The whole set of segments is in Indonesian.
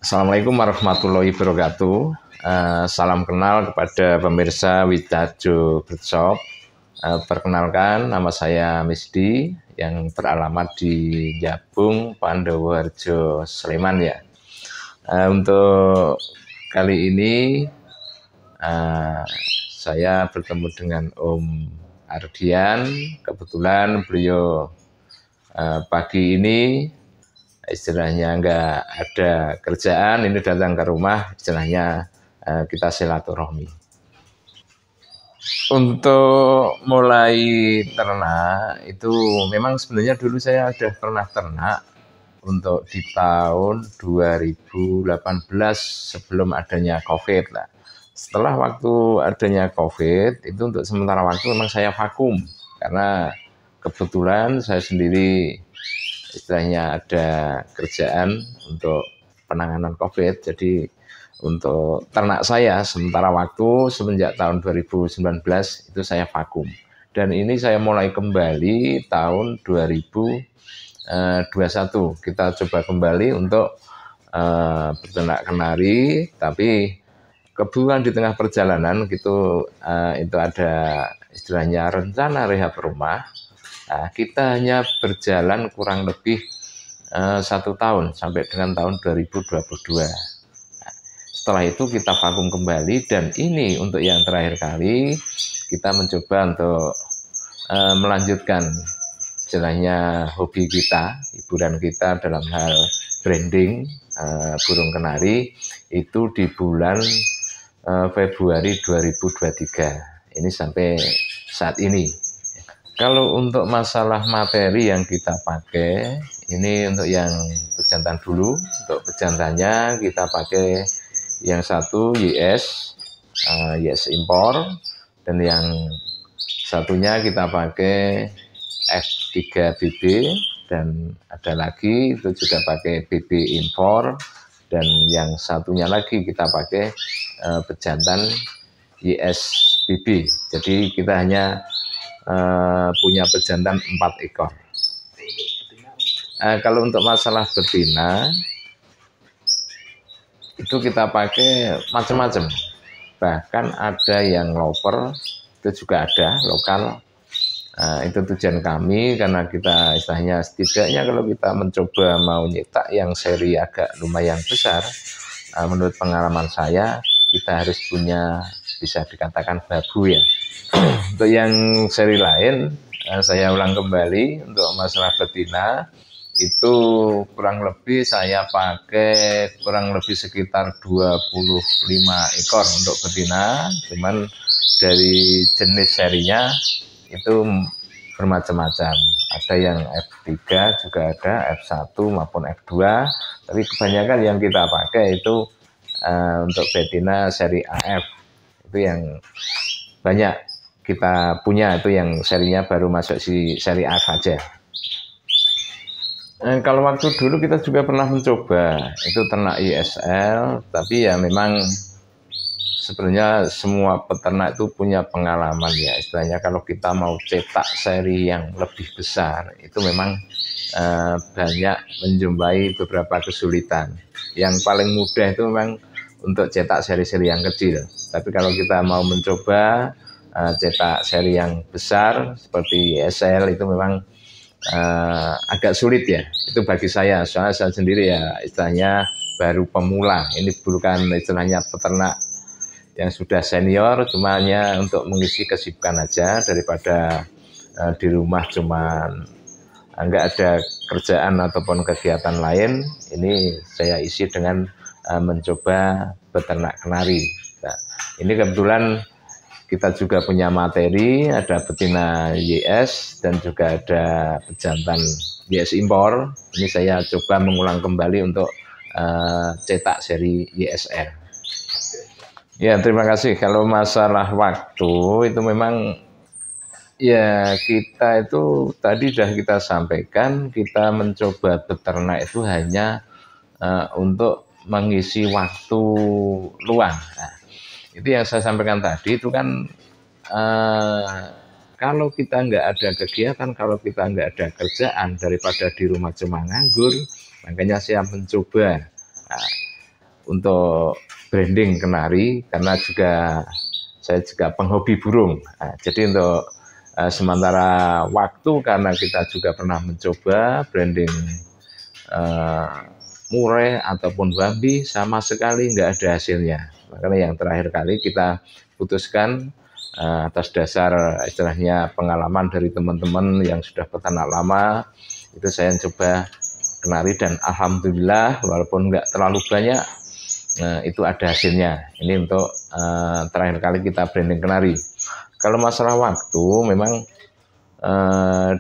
Assalamualaikum warahmatullahi wabarakatuh. Salam kenal kepada pemirsa Widjajo Birdshop. Perkenalkan, nama saya Misdi yang beralamat di Jabung, Pandowoharjo, Sleman ya. Untuk kali ini saya bertemu dengan Om Ardian. Kebetulan beliau pagi ini istilahnya nggak ada kerjaan, ini datang ke rumah, istilahnya kita silaturahmi. Untuk mulai ternak itu memang sebenarnya dulu saya sudah pernah ternak untuk di tahun 2018 sebelum adanya COVID lah. Setelah waktu adanya COVID itu untuk sementara waktu memang saya vakum karena kebetulan saya sendiri istilahnya ada kerjaan untuk penanganan COVID, jadi untuk ternak saya sementara waktu semenjak tahun 2019 itu saya vakum. Dan ini saya mulai kembali tahun 2021. Kita coba kembali untuk beternak kenari, tapi kebetulan di tengah perjalanan gitu itu ada istilahnya rencana rehab rumah. Nah, kita hanya berjalan kurang lebih 1 tahun sampai dengan tahun 2022. Nah, setelah itu kita vakum kembali dan ini untuk yang terakhir kali kita mencoba untuk melanjutkan istilahnya hobi kita, hiburan kita dalam hal branding burung kenari itu di bulan Februari 2023. Ini sampai saat ini. Kalau untuk masalah materi yang kita pakai, ini untuk yang pejantan dulu. Untuk pejantannya kita pakai yang satu YS impor, dan yang satunya kita pakai F3BB, dan ada lagi itu juga pakai BB impor, dan yang satunya lagi kita pakai pejantan YSBB. Jadi kita hanya punya pejantan 4 ekor. Kalau untuk masalah betina itu kita pakai macam-macam, bahkan ada yang loper, itu juga ada lokal. Itu tujuan kami karena kita istilahnya setidaknya kalau kita mencoba mau nyetak yang seri agak lumayan besar, menurut pengalaman saya kita harus punya bisa dikatakan babu ya. Untuk yang seri lain, saya ulang kembali untuk masalah betina itu kurang lebih saya pakai kurang lebih sekitar 25 ekor untuk betina, cuman dari jenis serinya itu bermacam-macam. Ada yang F3 juga ada, F1 maupun F2, tapi kebanyakan yang kita pakai itu untuk betina seri AF, itu yang banyak kita punya, itu yang serinya baru masuk si seri A saja. Kalau waktu dulu kita juga pernah mencoba itu ternak ISL, tapi ya memang sebenarnya semua peternak itu punya pengalaman ya, istilahnya kalau kita mau cetak seri yang lebih besar itu memang banyak menjumpai beberapa kesulitan. Yang paling mudah itu memang untuk cetak seri-seri yang kecil, tapi kalau kita mau mencoba cetak seri yang besar seperti ESL itu memang agak sulit ya, itu bagi saya, soalnya saya sendiri ya istilahnya baru pemula, ini bukan istilahnya peternak yang sudah senior, cuma hanya untuk mengisi kesibukan aja daripada di rumah cuman nggak ada kerjaan ataupun kegiatan lain. Ini saya isi dengan mencoba beternak kenari. Nah, ini kebetulan kita juga punya materi, ada betina YS dan juga ada pejantan YS impor. Ini saya coba mengulang kembali untuk cetak seri YSR. Ya, terima kasih. Kalau masalah waktu itu memang ya kita itu tadi sudah kita sampaikan, kita mencoba beternak itu hanya untuk mengisi waktu luang. Nah, itu yang saya sampaikan tadi itu kan kalau kita nggak ada kegiatan, kalau kita nggak ada kerjaan, daripada di rumah cuma nganggur, makanya saya mencoba untuk branding kenari, karena saya juga penghobi burung. Nah, jadi untuk sementara waktu, karena kita juga pernah mencoba branding murai ataupun babi, sama sekali nggak ada hasilnya. Makanya yang terakhir kali kita putuskan atas dasar istilahnya pengalaman dari teman-teman yang sudah peternak lama, itu saya coba kenari, dan alhamdulillah walaupun nggak terlalu banyak, itu ada hasilnya. Ini untuk terakhir kali kita branding kenari. Kalau masalah waktu, memang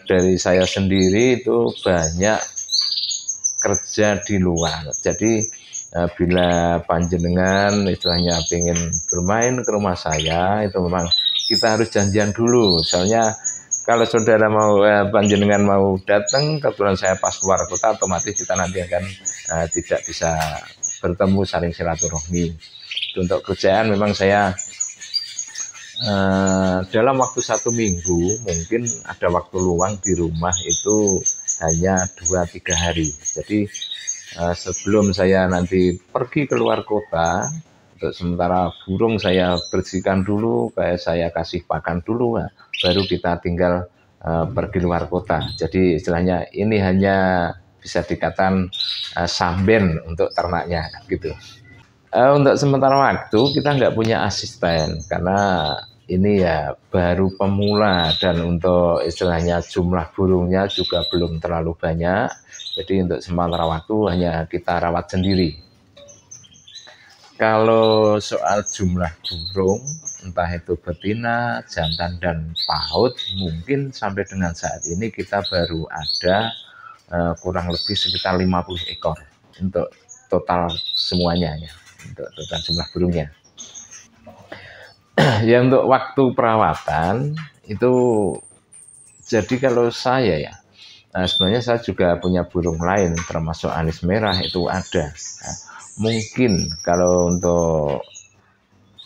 dari saya sendiri itu banyak kerja di luar. Jadi bila panjenengan istilahnya ingin bermain ke rumah saya, itu memang kita harus janjian dulu. Soalnya kalau saudara mau panjenengan mau datang, kebetulan saya pas luar kota, otomatis kita nanti akan tidak bisa bertemu, saling silaturahmi. Untuk kerjaan memang saya dalam waktu 1 minggu mungkin ada waktu luang di rumah itu hanya 2-3 hari. Jadi sebelum saya nanti pergi keluar kota, untuk sementara burung saya bersihkan dulu, kayak saya kasih pakan dulu, baru kita tinggal pergi luar kota. Jadi istilahnya ini hanya bisa dikatakan samben untuk ternaknya gitu. Untuk sementara waktu kita nggak punya asisten, karena ini ya baru pemula, dan untuk istilahnya jumlah burungnya juga belum terlalu banyak. Jadi untuk sementara waktu hanya kita rawat sendiri. Kalau soal jumlah burung, entah itu betina, jantan, dan paut, mungkin sampai dengan saat ini kita baru ada kurang lebih sekitar 50 ekor untuk total semuanya ya, untuk total jumlah burungnya. Ya untuk waktu perawatan itu, jadi kalau saya ya, sebenarnya saya juga punya burung lain termasuk anis merah itu ada. Mungkin kalau untuk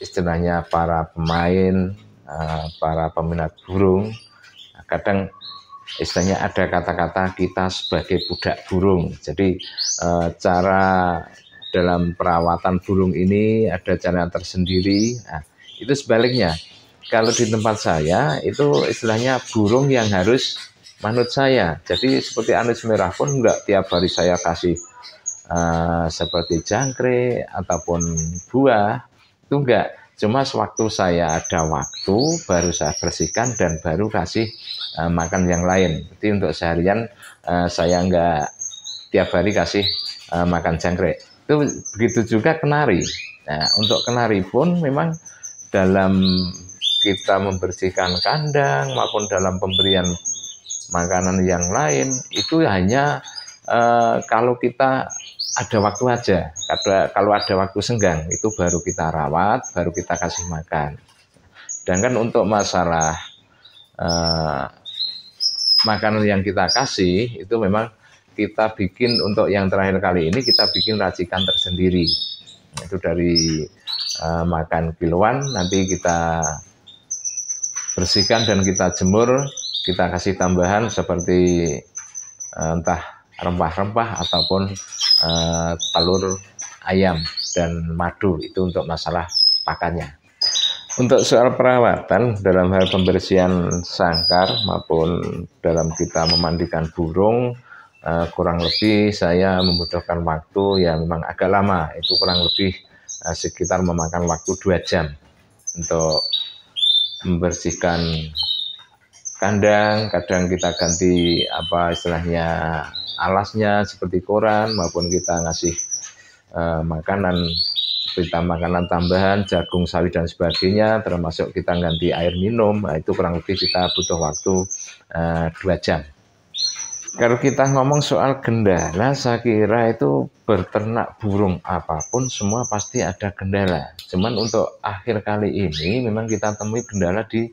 istilahnya para pemain, para peminat burung, kadang istilahnya ada kata-kata kita sebagai budak burung. Jadi cara dalam perawatan burung ini ada cara tersendiri. Nah, itu sebaliknya. Kalau di tempat saya itu istilahnya burung yang harus manut saya. Jadi seperti anis merah pun enggak tiap hari saya kasih seperti jangkrik ataupun buah, itu enggak. Cuma sewaktu saya ada waktu baru saya bersihkan dan baru kasih makan yang lain. Jadi untuk seharian saya enggak tiap hari kasih makan jangkrik. Itu begitu juga kenari. Nah, untuk kenari pun memang dalam kita membersihkan kandang maupun dalam pemberian makanan yang lain itu hanya kalau kita ada waktu aja. Kalau ada waktu senggang itu baru kita rawat, baru kita kasih makan. Sedangkan untuk masalah makanan yang kita kasih itu memang kita bikin, untuk yang terakhir kali ini kita bikin racikan tersendiri. Itu dari makan kiloan, nanti kita bersihkan dan kita jemur, kita kasih tambahan seperti entah rempah-rempah ataupun telur ayam dan madu, itu untuk masalah pakannya. Untuk soal perawatan dalam hal pembersihan sangkar maupun dalam kita memandikan burung, kurang lebih saya membutuhkan waktu yang memang agak lama, itu kurang lebih sekitar memakan waktu 2 jam untuk membersihkan kandang. Kadang kita ganti apa istilahnya alasnya seperti koran, maupun kita ngasih makanan seperti makanan tambahan, jagung, sawi dan sebagainya, termasuk kita ganti air minum. Nah, itu kurang lebih kita butuh waktu 2 jam. Kalau kita ngomong soal kendala, saya kira itu berternak burung apapun semua pasti ada kendala. Cuman untuk akhir kali ini memang kita temui kendala di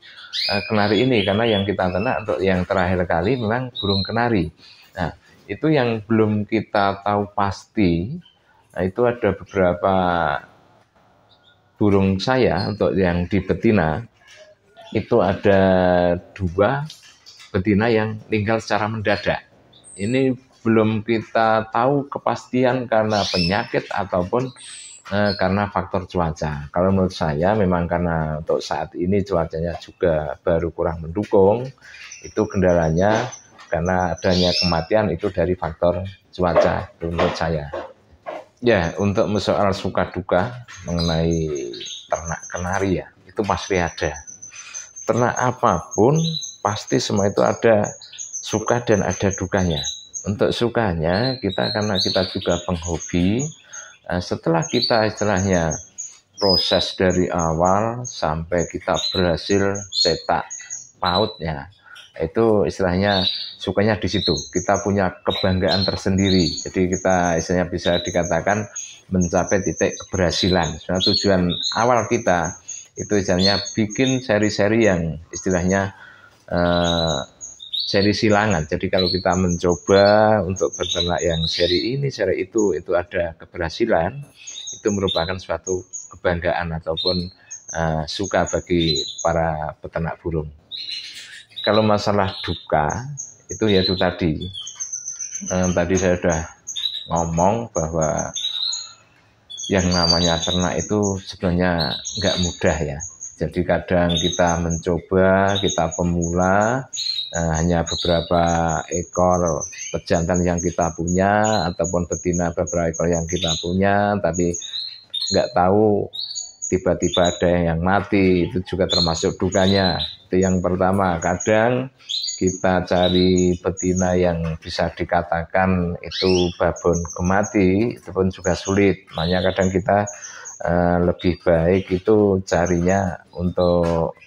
kenari ini, karena yang kita ternak untuk yang terakhir kali memang burung kenari. Nah, itu yang belum kita tahu pasti. Nah, itu ada beberapa burung saya untuk yang di betina, itu ada 2 betina yang meninggal secara mendadak. Ini belum kita tahu kepastian karena penyakit ataupun karena faktor cuaca. Kalau menurut saya memang karena untuk saat ini cuacanya juga baru kurang mendukung, itu kendalanya karena adanya kematian itu dari faktor cuaca menurut saya. Ya, untuk soal suka duka mengenai ternak kenari ya, itu pasti ada. Ternak apapun pasti semua itu ada suka dan ada dukanya. Untuk sukanya kita karena kita juga penghobi, setelah kita istilahnya proses dari awal sampai kita berhasil cetak pautnya, itu istilahnya sukanya di situ. Kita punya kebanggaan tersendiri. Jadi kita istilahnya bisa dikatakan mencapai titik keberhasilan. Nah, tujuan awal kita itu istilahnya bikin seri-seri yang istilahnya seri silangan. Jadi kalau kita mencoba untuk beternak yang seri ini, seri itu ada keberhasilan, itu merupakan suatu kebanggaan ataupun suka bagi para peternak burung. Kalau masalah duka, itu ya itu tadi. Tadi saya sudah ngomong bahwa yang namanya ternak itu sebenarnya nggak mudah ya. Jadi kadang kita mencoba, kita pemula, hanya beberapa ekor pejantan yang kita punya, ataupun betina beberapa ekor yang kita punya, tapi nggak tahu tiba-tiba ada yang mati, itu juga termasuk dukanya. Itu yang pertama. Kadang kita cari betina yang bisa dikatakan itu babon kemati, itu pun juga sulit. Makanya kadang kita lebih baik itu carinya untuk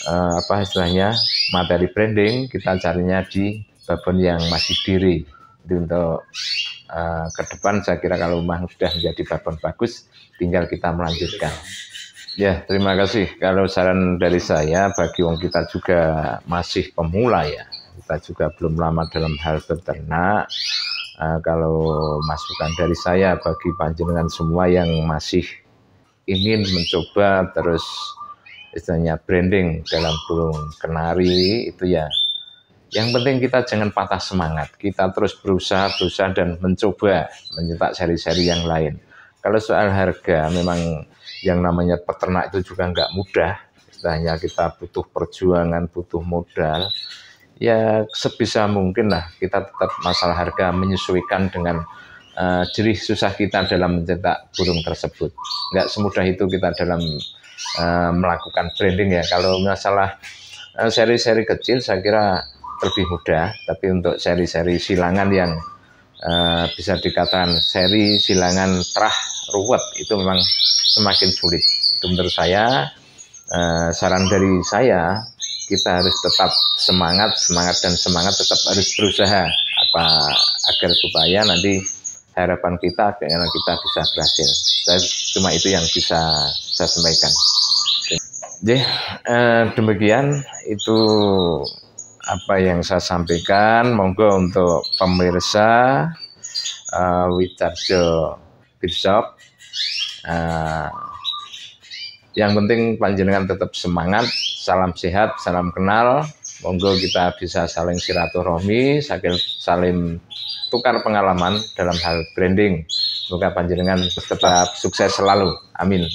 apa istilahnya materi branding, kita carinya di babon yang masih diri. Itu untuk ke depan saya kira kalau memang sudah menjadi babon bagus, tinggal kita melanjutkan. Ya, terima kasih. Kalau saran dari saya, bagi wong kita juga masih pemula ya, kita juga belum lama dalam hal beternak. Kalau masukan dari saya bagi panjenengan semua yang masih ingin mencoba terus istilahnya branding dalam burung kenari itu ya, yang penting kita jangan patah semangat, kita terus berusaha dan mencoba mencetak seri-seri yang lain. Kalau soal harga, memang yang namanya peternak itu juga nggak mudah, istilahnya kita butuh perjuangan, butuh modal. Ya sebisa mungkin lah kita tetap masalah harga menyesuaikan dengan jerih susah kita dalam mencetak burung tersebut. Nggak semudah itu kita dalam melakukan branding ya. Kalau masalah seri-seri kecil saya kira lebih mudah, tapi untuk seri-seri silangan yang bisa dikatakan seri silangan terah ruwet itu memang semakin sulit. Itu menurut saya, saran dari saya, kita harus tetap semangat tetap harus berusaha agar supaya nanti harapan kita karena kita bisa berhasil. Cuma itu yang bisa saya sampaikan. Jadi demikian itu apa yang saya sampaikan. Monggo untuk pemirsa Wicarjo Birshop, yang penting panjenengan tetap semangat, salam sehat, salam kenal. Monggo kita bisa saling silaturahmi, saling tukar pengalaman dalam hal branding. Semoga panjenengan tetap sukses selalu. Amin.